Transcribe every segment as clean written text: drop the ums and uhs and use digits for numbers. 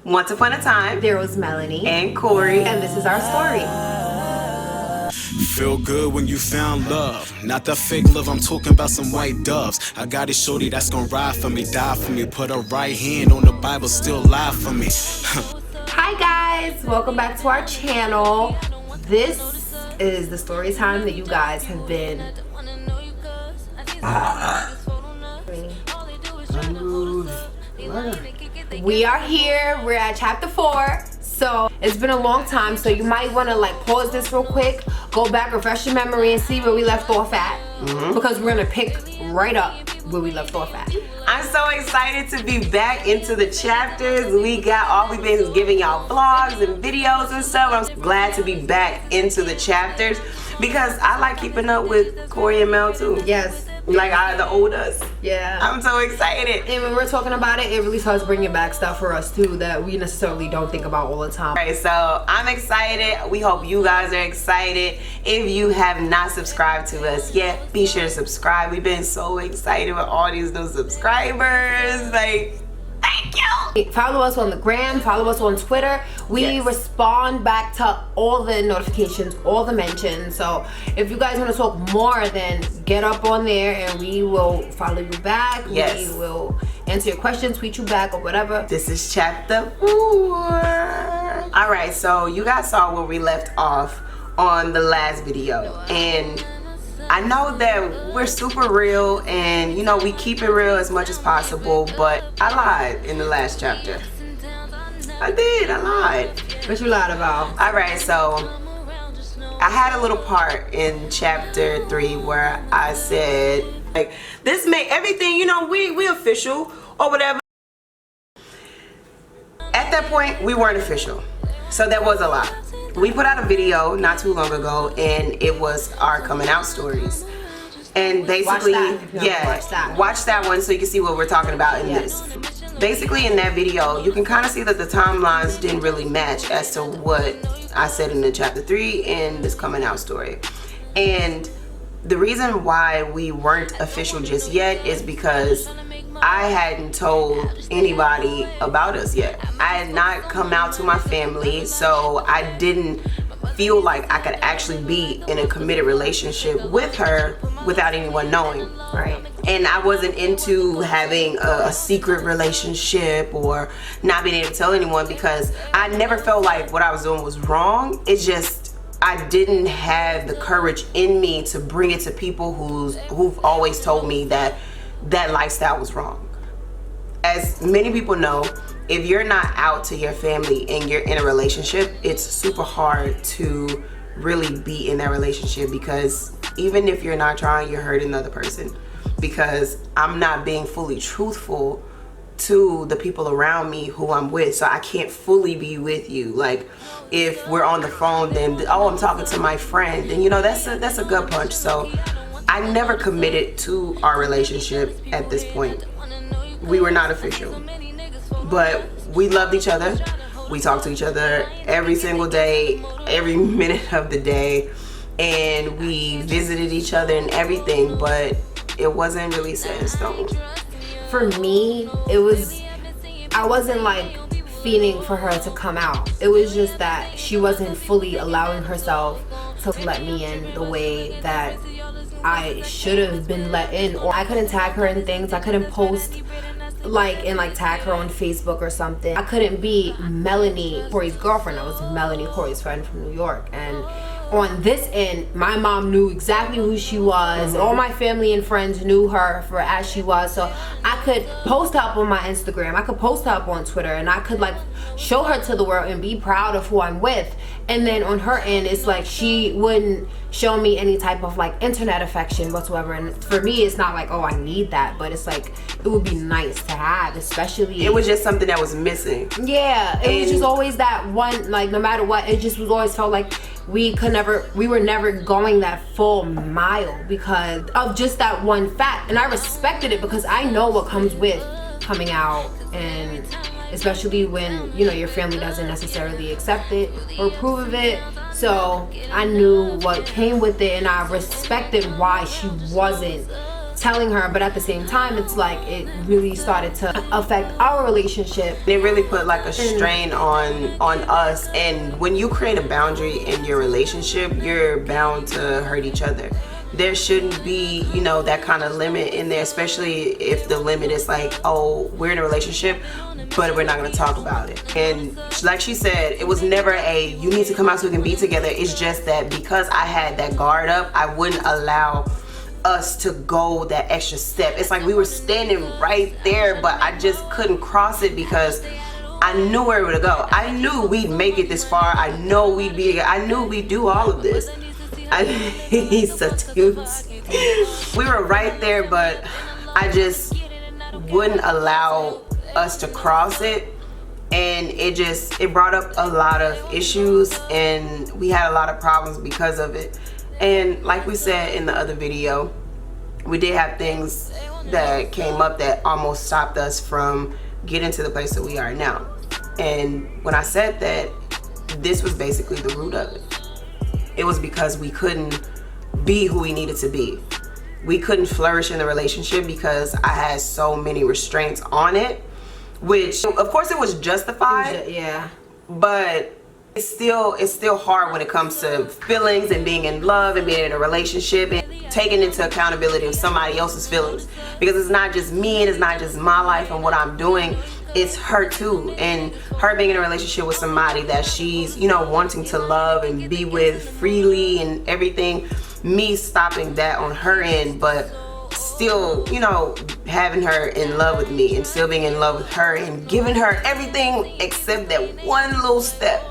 Once upon a time, there was Melanie and Corey, and this is our story. Feel good when you found love. Not the fake love, I'm talking about some white doves. I got a shorty that's gonna ride for me, die for me. Put her right hand on the Bible, still lie for me. Hi guys, welcome back to our channel. This is the story time that you guys have been We are here, we're at chapter 4. So it's been a long time, so you might want to like pause this real quick, go back, refresh your memory and see where we left off at, because we're gonna pick right up where we left off at. I'm so excited to be back into the chapters. We've been giving y'all vlogs and videos and stuff. I'm glad to be back into the chapters because I like keeping up with Corey and Mel too. Yes. Like the oldest. Yeah. I'm so excited. And when we're talking about it, it really starts bringing back stuff for us too that we necessarily don't think about all the time. Alright, so I'm excited. We hope you guys are excited. If you have not subscribed to us yet, be sure to subscribe. We've been so excited with all these new subscribers. Like, thank you. Follow us on the gram, follow us on Twitter. We respond back to all the notifications, all the mentions. So if you guys want to talk more, then get up on there and we will follow you back. Yes. We will answer your questions, tweet you back or whatever. This is chapter 4. Alright, so you guys saw where we left off on the last video. And I know that we're super real and, you know, we keep it real as much as possible, but I lied in the last chapter. I lied. What you lied about? Alright, so I had a little part in chapter 3 where I said, like, this make everything, you know, we official or whatever. At that point, we weren't official. So that was a lie. We put out a video not too long ago and it was our coming out stories. And basically, watch that one so you can see what we're talking about in this. Basically in that video, you can kind of see that the timelines didn't really match as to what I said in the chapter 3 and this coming out story. And the reason why we weren't official just yet is because I hadn't told anybody about us yet. I had not come out to my family, so I didn't feel like I could actually be in a committed relationship with her without anyone knowing. Right. And I wasn't into having a secret relationship or not being able to tell anyone because I never felt like what I was doing was wrong. It's just I didn't have the courage in me to bring it to people who've always told me that that lifestyle was wrong. As many people know, if you're not out to your family and you're in a relationship, it's super hard to really be in that relationship because even if you're not trying, you're hurting the other person. Because I'm not being fully truthful to the people around me who I'm with, so I can't fully be with you. Like if we're on the phone, then oh, I'm talking to my friend, and you know that's a gut punch. So I never committed to our relationship at this point. We were not official, but we loved each other. We talked to each other every single day, every minute of the day, and we visited each other and everything, but it wasn't really set in stone. For me, I wasn't like feeling for her to come out. It was just that she wasn't fully allowing herself to let me in the way that I should have been let in. Or I couldn't tag her in things. I couldn't post and tag her on Facebook or something. I couldn't be Melanie, Corey's girlfriend. I was Melanie, Corey's friend from New York. And on this end, my mom knew exactly who she was. All my family and friends knew her for as she was. So I could post her up on my Instagram. I could post her up on Twitter, and I could like show her to the world and be proud of who I'm with. And then on her end, it's like she wouldn't show me any type of like internet affection whatsoever. And for me, it's not like, oh, I need that, but it's like it would be nice to have, especially. It was just something that was missing. Yeah, it was just always that one, like no matter what, it just was always felt like we were never going that full mile because of just that one fact. And I respected it because I know what comes with coming out, and especially when, you know, your family doesn't necessarily accept it or approve of it. So I knew what came with it, and I respected why she wasn't telling her, but at the same time it's like it really started to affect our relationship. It really put like a strain on us, and when you create a boundary in your relationship, you're bound to hurt each other. There shouldn't be, you know, that kind of limit in there, especially if the limit is like, oh, we're in a relationship but we're not going to talk about it. And like she said, it was never a you need to come out so we can be together. It's just that because I had that guard up, I wouldn't allow us to go that extra step. It's like we were standing right there, but I just couldn't cross it because I knew where we would go. I knew we'd make it this far. I know we'd be, I knew we'd do all of this. He's so cute. We were right there, but I just wouldn't allow us to cross it, and it brought up a lot of issues, and we had a lot of problems because of it. And like we said in the other video, we did have things that came up that almost stopped us from getting to the place that we are now. And when I said that, this was basically the root of it. It was because we couldn't be who we needed to be. We couldn't flourish in the relationship because I had so many restraints on it, which of course it was justified. Yeah. But it's still hard when it comes to feelings and being in love and being in a relationship and taking into accountability of somebody else's feelings, because it's not just me and it's not just my life and what I'm doing, it's her too. And her being in a relationship with somebody that she's, you know, wanting to love and be with freely and everything, me stopping that on her end, but still, you know, having her in love with me and still being in love with her and giving her everything except that one little step.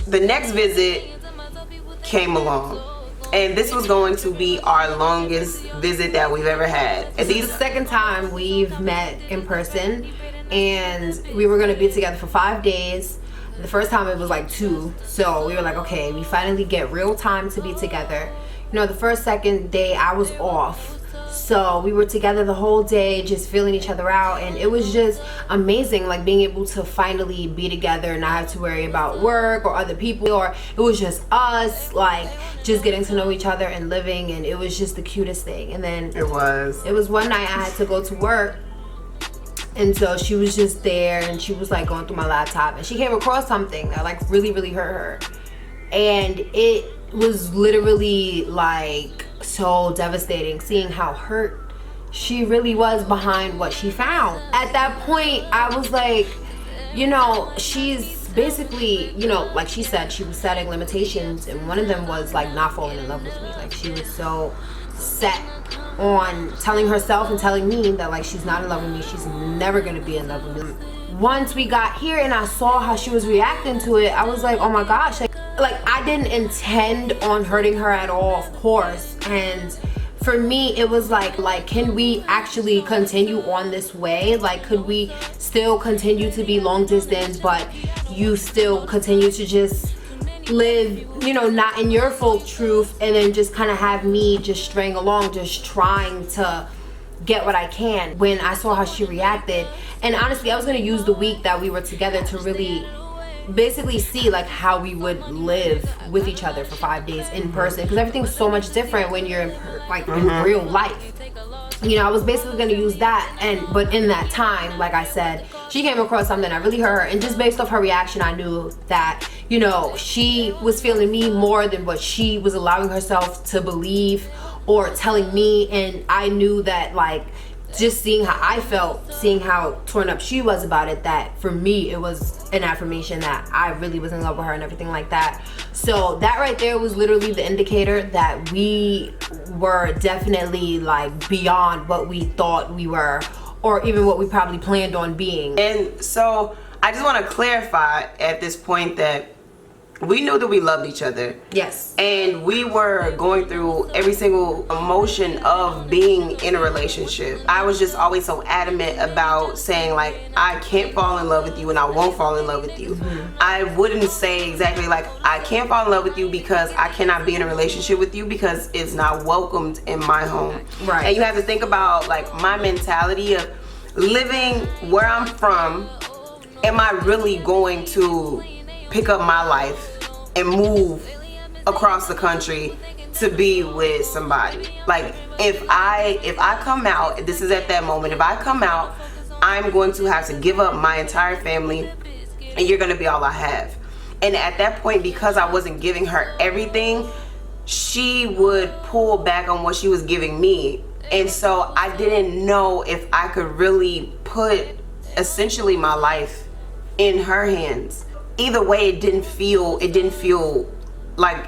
The next visit came along, and this was going to be our longest visit that we've ever had. This is the second time we've met in person, and we were gonna be together for 5 days. The first time it was like 2, so we were like, okay, we finally get real time to be together. You know, the second day I was off, so we were together the whole day, just feeling each other out, and it was just amazing, like being able to finally be together and not have to worry about work or other people, or it was just us, like just getting to know each other and living, and it was just the cutest thing. And then it was one night I had to go to work, and so she was just there, and she was like going through my laptop, and she came across something that like really hurt her, and it was literally like so devastating seeing how hurt she really was behind what she found. At that point I was like, you know, she's basically, you know, like she said, she was setting limitations, and one of them was like not falling in love with me. Like she was so set on telling herself and telling me that like she's not in love with me, she's never gonna be in love with me. Once we got here and I saw how she was reacting to it, I was like, oh my gosh, like I didn't intend on hurting her at all, of course. And for me it was like can we actually continue on this way? Like could we still continue to be long distance, but you still continue to just live, you know, not in your full truth, and then just kind of have me just string along, just trying to get what I can. When I saw how she reacted, and honestly I was gonna use the week that we were together to really basically see like how we would live with each other for 5 days in person, because everything's so much different when you're in real life. You know, I was basically gonna use that, but in that time, like I said, she came across something that really hurt her, and just based off her reaction I knew that, you know, she was feeling me more than what she was allowing herself to believe or telling me. And I knew that, like, just seeing how I felt, seeing how torn up she was about it, that for me it was an affirmation that I really was in love with her and everything like that. So that right there was literally the indicator that we were definitely like beyond what we thought we were, or even what we probably planned on being. And so I just want to clarify at this point that we knew that we loved each other. Yes. And we were going through every single emotion of being in a relationship. I was just always so adamant about saying like, I can't fall in love with you and I won't fall in love with you. I wouldn't say exactly like, I can't fall in love with you because I cannot be in a relationship with you because it's not welcomed in my home. Right. And you have to think about like my mentality of living where I'm from. Am I really going to pick up my life and move across the country to be with somebody. Like if I come out, this is at that moment, if I come out, I'm going to have to give up my entire family and you're gonna be all I have. And at that point, because I wasn't giving her everything, she would pull back on what she was giving me. And so I didn't know if I could really put essentially my life in her hands. Either way, it didn't feel like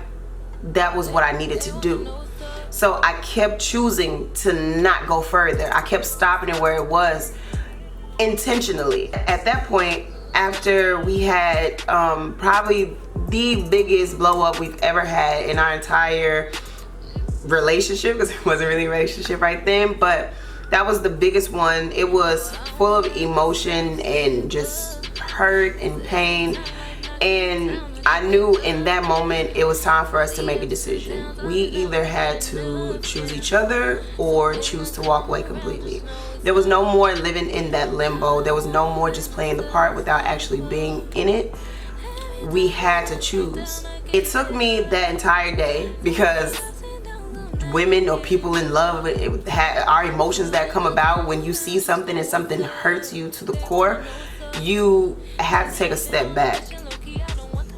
that was what I needed to do. So I kept choosing to not go further. I kept stopping it where it was intentionally. At that point, after we had probably the biggest blow up we've ever had in our entire relationship, because it wasn't really a relationship right then, but that was the biggest one. It was full of emotion and just hurt and pain. And I knew in that moment it was time for us to make a decision. We either had to choose each other or choose to walk away completely. There was no more living in that limbo. There was no more just playing the part without actually being in it. We had to choose. It took me that entire day, because women or people in love, our emotions that come about when you see something and something hurts you to the core, you have to take a step back.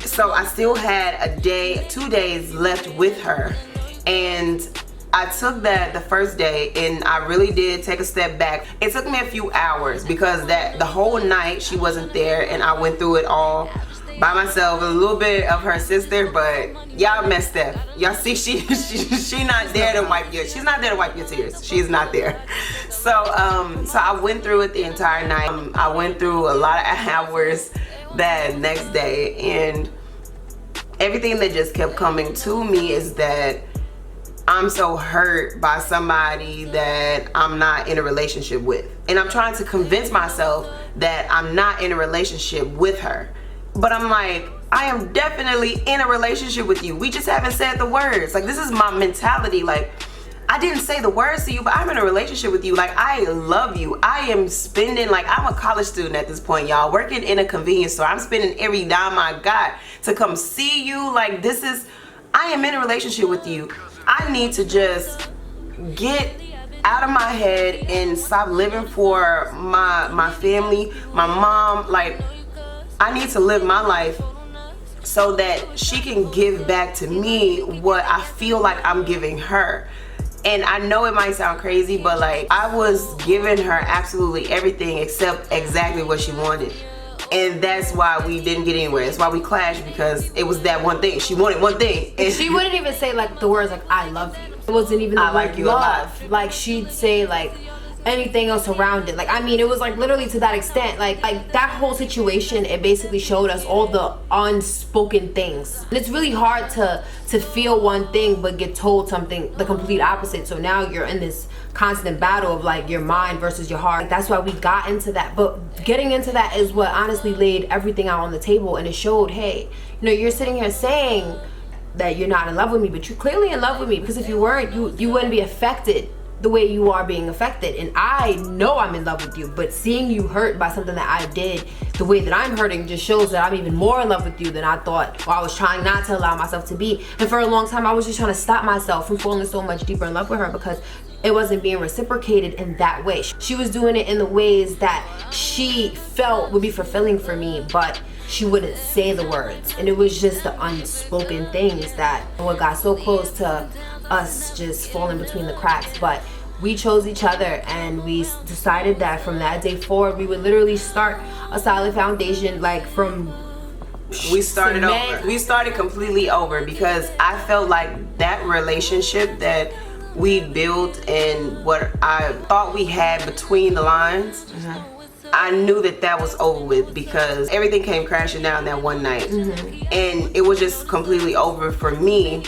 So I still had 2 days left with her, and I took that the first day and I really did take a step back. It took me a few hours because the whole night she wasn't there, and I went through it all by myself. A little bit of her sister, but y'all messed up. Y'all see, she not there to wipe your. She's not there to wipe your tears. She's not there. So I went through it the entire night. I went through a lot of hours that next day, and everything that just kept coming to me is that I'm so hurt by somebody that I'm not in a relationship with. And I'm trying to convince myself that I'm not in a relationship with her. But I'm like, I am definitely in a relationship with you. We just haven't said the words. Like, this is my mentality. Like, I didn't say the words to you, but I'm in a relationship with you. Like, I love you. I am spending, like, I'm a college student at this point, y'all, working in a convenience store. I'm spending every dime I got to come see you. Like, I am in a relationship with you. I need to just get out of my head and stop living for my family, my mom. Like, I need to live my life so that she can give back to me what I feel like I'm giving her. And I know it might sound crazy, but like, I was giving her absolutely everything except exactly what she wanted. And that's why we didn't get anywhere. That's why we clashed, because it was that one thing. She wanted one thing. And she wouldn't even say like the words like I love you. It wasn't even the word like you love. Like, she'd say like anything else around it. Like, I mean, it was like literally to that extent. Like that whole situation, it basically showed us all the unspoken things. And it's really hard to feel one thing but get told something the complete opposite. So now you're in this constant battle of like your mind versus your heart. That's why we got into that. But getting into that is what honestly laid everything out on the table, and it showed, hey, you know, you're sitting here saying that you're not in love with me, but you're clearly in love with me, because if you weren't, you wouldn't be affected the way you are being affected. And I know I'm in love with you, but seeing you hurt by something that I did the way that I'm hurting just shows that I'm even more in love with you than I thought, or I was trying not to allow myself to be. And for a long time I was just trying to stop myself from falling so much deeper in love with her, because it wasn't being reciprocated in that way. She was doing it in the ways that she felt would be fulfilling for me, but she wouldn't say the words. And it was just the unspoken things that what got so close to us just falling between the cracks. But we chose each other, and we decided that from that day forward we would literally start a solid foundation, like from we started over. We started completely over, because I felt like that relationship that we built and what I thought we had between the lines, I knew that was over with, because everything came crashing down that one night. And it was just completely over for me.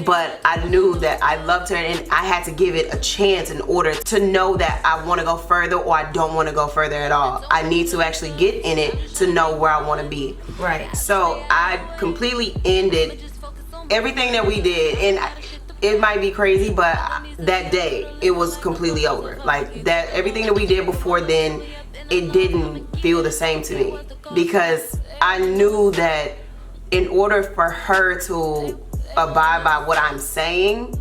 But I knew that I loved her, and I had to give it a chance in order to know that I want to go further or I don't want to go further at all. I need to actually get in it to know where I want to be. Right. So I completely ended everything that we did, and it might be crazy, but that day it was completely over. Like, that everything that we did before then, it didn't feel the same to me, because I knew that in order for her to abide by what I'm saying,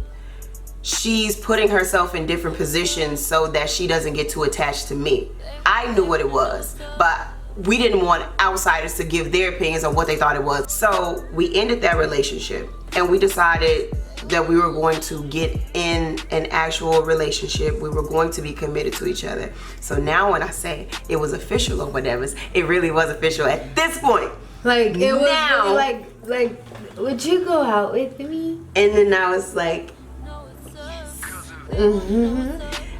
she's putting herself in different positions so that she doesn't get too attached to me. I knew what it was, but we didn't want outsiders to give their opinions on what they thought it was. So we ended that relationship and we decided that we were going to get in an actual relationship. We were going to be committed to each other. So now when I say it was official or whatever, it really was official at this point. Like, it was Now- really like, would you go out with me? And then I was like, I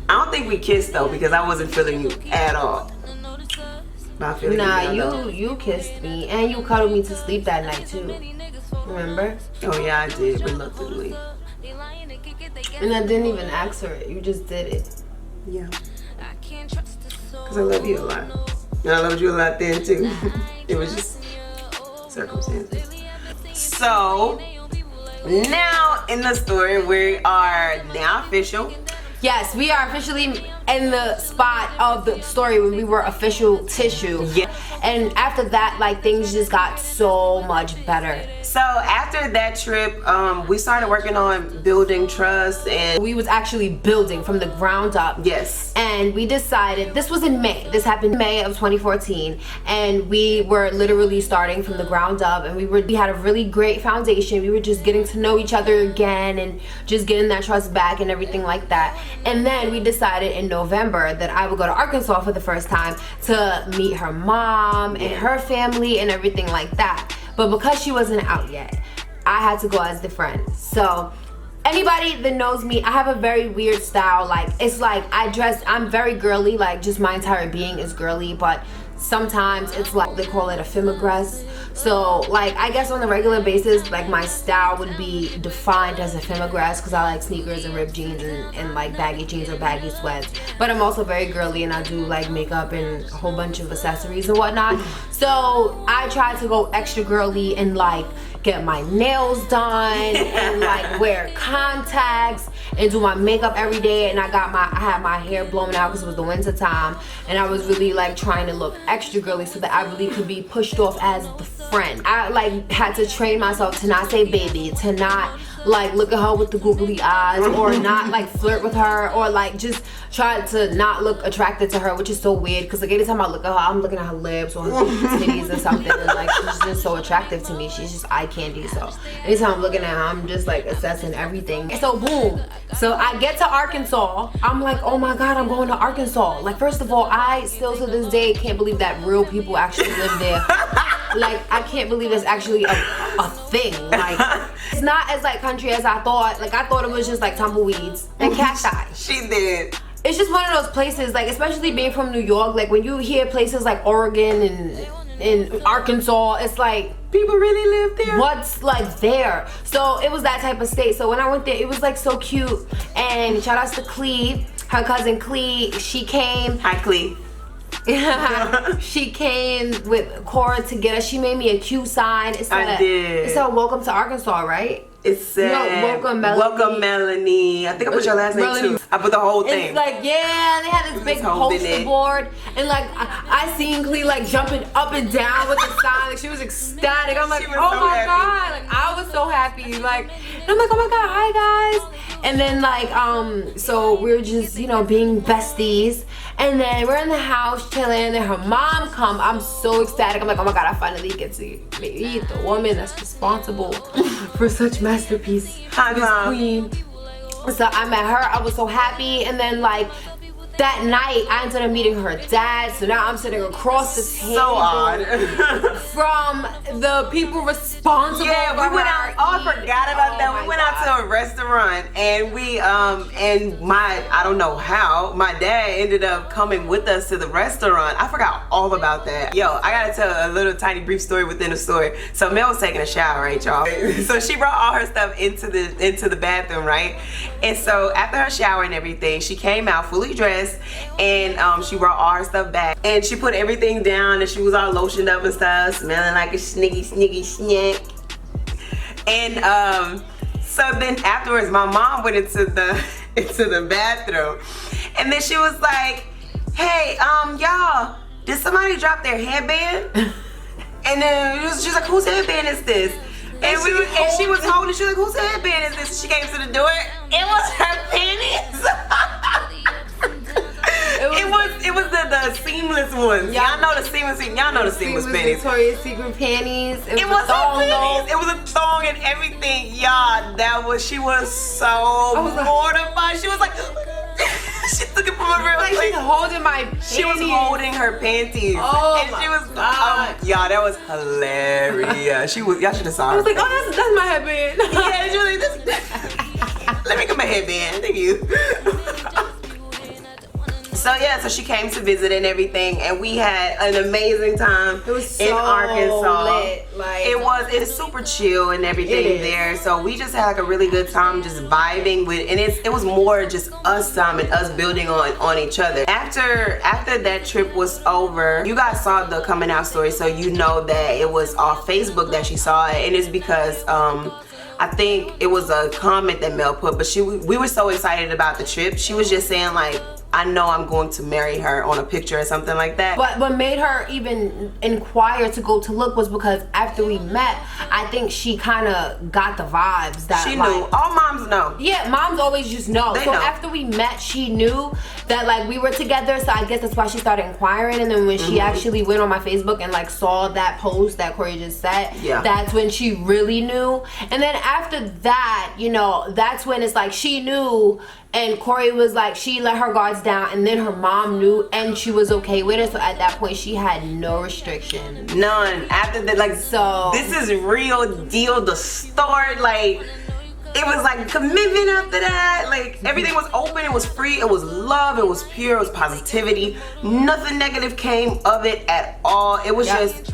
don't think we kissed though, because I wasn't feeling you at all. But I feel Nah, you now, though. you kissed me and you cuddled me to sleep that night too. Remember? Oh yeah, I did, reluctantly. And I didn't even ask for it. You just did it. Yeah. Because I love you a lot. And I loved you a lot then too. It was just circumstances. So now in the story, we are now official. Yes, we are officially in the spot of the story when we were official tissue. Yeah. And after that, like, things just got so much better. So after that trip, we started working on building trust, and We was actually building from the ground up. yes. And we decided, this was in May. This happened in May of 2014. And we were literally starting from the ground up, and we had a really great foundation. We were just getting to know each other again and just getting that trust back and everything like that. And then we decided in November that I would go to Arkansas for the first time to meet her mom and her family and everything like that. But because she wasn't out yet, I had to go as the friend. So anybody that knows me, I have a very weird style. Like, it's like I'm very girly, like just my entire being is girly, but sometimes it's like they call it a femme-aggress. So like, I guess on a regular basis, like my style would be defined as a femme-aggress because I like sneakers and ripped jeans and like baggy jeans or baggy sweats. But I'm also very girly and I do like makeup and a whole bunch of accessories and whatnot. So I try to go extra girly and like get my nails done and like wear contacts and do my makeup every day. And I had my hair blown out because it was the winter time, and I was really like trying to look extra girly so that I really could be pushed off as the friend. I like had to train myself to not say baby, to not like look at her with the googly eyes, or not like flirt with her, or like just try to not look attracted to her, which is so weird because like anytime I look at her, I'm looking at her lips or her titties or something, and like she's just so attractive to me. She's just eye candy. So anytime I'm looking at her, I'm just like assessing everything. So boom, so I get to Arkansas. I'm like, oh my god, I'm going to Arkansas. Like, first of all, I still to this day can't believe that real people actually live there. Like, I can't believe it's actually a thing. Like, it's not as like country as I thought. Like, I thought it was just like tumbleweeds and cacti. She did. It's just one of those places, like, especially being from New York, like when you hear places like Oregon and Arkansas, it's like, People really live there. what's like there? So it was that type of state. So when I went there, it was like so cute. And shout outs to Clee, her cousin Clee. She came. Hi, Clee. She came with Cora to get us. She made me a Q sign. It said, I did. It said welcome to Arkansas, right? It said, No, welcome, Melanie. Welcome, Melanie. I think I put your last name Melanie. too. I put the whole thing. It's like, yeah, they had this big holding poster it. board, and like I seen Clee like jumping up and down with the sign. Like, she was ecstatic. I'm like, She was oh so my happy. god, like I was so happy. Like, and I'm like, oh my god, hi guys. And then like so we're just, you know, being besties, and then we're in the house chilling, and her mom come. I'm so ecstatic. I'm like, oh my god, I finally get to meet the woman that's responsible for such masterpiece. Hi, Miss Mom. Queen. So I met her, I was so happy, and then like that night I ended up meeting her dad. So now I'm sitting across the table So odd. from the people responsible. Yeah, for we went her out. Oh, I eating. forgot about Oh that. my We went God. out to a restaurant, and we and my, I don't know how, my dad ended up coming with us to the restaurant. I forgot all about that. Yo, I gotta tell a little tiny brief story within a story. So Mel was taking a shower, right, y'all? So she brought all her stuff into the bathroom, right? And so after her shower and everything, she came out fully dressed, and she brought all her stuff back, and she put everything down, and she was all lotioned up and stuff, smelling like a sniggy snack. And so then afterwards, my mom went into the bathroom, and then she was like, hey, y'all, did somebody drop their headband? And then she's like, whose headband is this? And she was holding. She was like, "Whose headband is this?" She came to the door. It was her panties. It was the seamless ones. Yeah. Y'all know the seamless. Y'all know the seamless panties. Victoria's Secret panties. It was her panties. It was a thong and everything. Y'all, she was so mortified. She was like, she took it from her real Like she's holding my panties. She was holding her panties. Oh and my she was, God. y'all, that was hilarious. Y'all should have saw her. I was like, oh, that's my headband. Yeah, she was like, this. Let me get my headband. Thank you. So she came to visit and everything, and we had an amazing time. It was so in Arkansas. lit. Like, It's super chill and everything there. So we just had like a really good time just vibing with, and it was more just us time and us building on each other. After that trip was over, you guys saw the coming out story, so you know that it was off Facebook that she saw it, and it's because I think it was a comment that Mel put, but we were so excited about the trip. She was just saying like, I know I'm going to marry her on a picture or something like that. But what made her even inquire to go to look was because after we met, I think she kind of got the vibes that she knew. All moms know. Yeah, moms always just know. They so know. after we met, she knew that like we were together. So I guess that's why she started inquiring. And then when she actually went on my Facebook and like saw that post that Corey just said, that's when she really knew. And then after that, you know, that's when it's like she knew. And Corey was like, she let her guards down, and then her mom knew, and she was okay with it. So at that point, she had no restrictions. None. After that, like, so this is real deal. The start, like, it was like commitment after that. Like, everything was open, it was free, it was love, it was pure, it was positivity. Nothing negative came of it at all. It was just,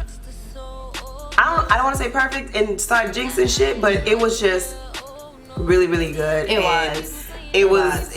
I don't want to say perfect and start jinxing shit, but it was just really, really good. It was.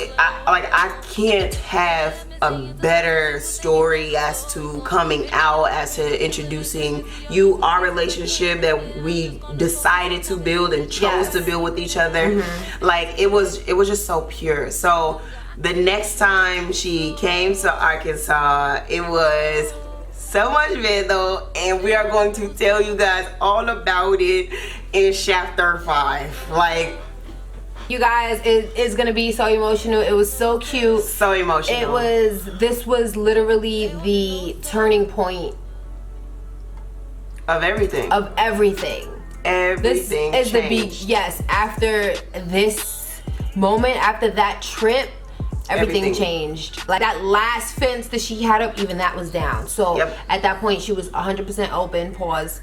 I can't have a better story as to coming out, as to introducing you, our relationship that we decided to build and chose to build with each other. Like, it was just so pure. So the next time she came to Arkansas, it was so much better, and we are going to tell you guys all about it in chapter 5. Like, you guys, it is gonna be so emotional. It was so cute. So emotional. This was literally the turning point of everything. Everything is changed. yes, after this moment, after that trip, everything changed. Like that last fence that she had up, even that was down. So at that point, she was 100% open. Pause.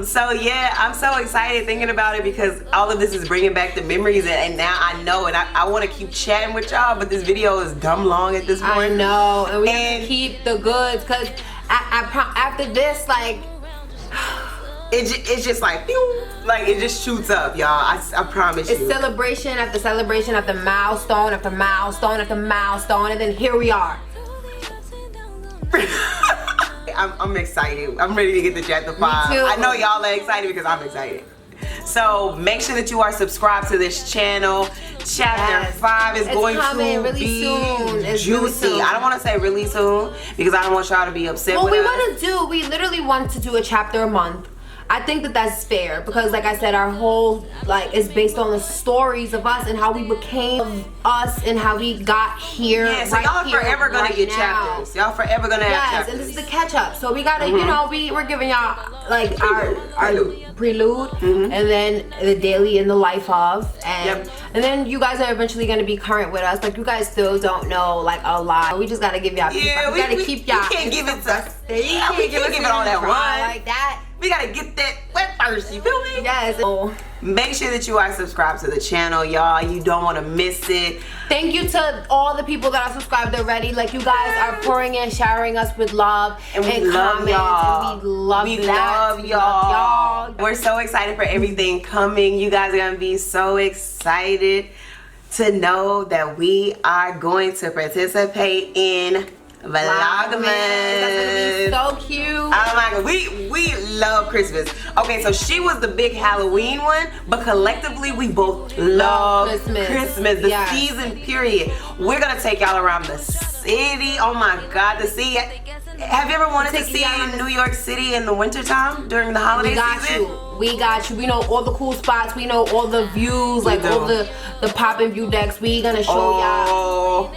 So yeah, I'm so excited thinking about it because all of this is bringing back the memories, and now I know, and I want to keep chatting with y'all, but this video is dumb long at this point. I know, and we have to keep the goods, because after this, like, it's just like, pew, like it just shoots up, y'all. I promise you. It's celebration after celebration after milestone after milestone after milestone, and then here we are. I'm excited. I'm ready to get to chapter 5. Me too. I know y'all are excited because I'm excited. So make sure that you are subscribed to this channel. Chapter 5 is going to really be soon. It's juicy. really soon. I don't want to say really soon because I don't want y'all to be upset with us. We literally want to do a chapter a month. I think that that's fair because, like I said, our whole is based on the stories of us and how we became us and how we got here. Yeah, so y'all are forever gonna get now. chapters. Y'all forever gonna have chapters. And this is the catch up. So we gotta, you know, we're giving y'all like our prelude, and then the daily in the life of, and then you guys are eventually gonna be current with us. Like, you guys still don't know like a lot. We just gotta give y'all. Yeah, we gotta keep y'all. We can't give it to. We We can't give it all at once like that. We gotta get that wet first, you feel me? Yes. Make sure that you are subscribed to the channel, y'all. You don't want to miss it. Thank you to all the people that are subscribed already. Like, you guys are pouring in, showering us with love and we love comments, y'all. And we love that. We love y'all. We're so excited for everything coming. You guys are gonna be so excited to know that we are going to participate in Vlogmas. That's gonna be so cute. Oh my god, we love Christmas. Okay, so she was the big Halloween one, but collectively we both love Christmas. The season period. We're gonna take y'all around the city. Oh my god, to see Have you ever wanted to Take see you out. New York City in the wintertime during the holiday We got season? you. We got you. We know all the cool spots. We know all the views, like do. all the popping view decks. We gonna show y'all.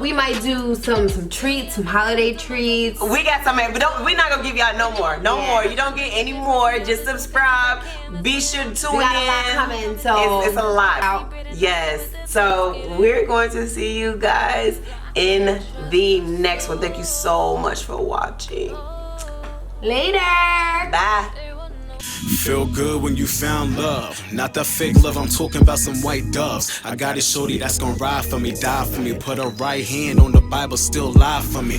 We might do some treats, some holiday treats. We got some, but we're not gonna give y'all no more. No Yeah. more. You don't get any more. Just subscribe. Be sure to tune We got in. a lot coming, so it's a lot. out. Yes. So we're going to see you guys in the next one. Thank you so much for watching. Later. Bye. Feel good when you found love. Not the fake love, I'm talking about some white doves. I got a shorty that's gonna ride for me, die for me. Put her right hand on the Bible, still lie for me.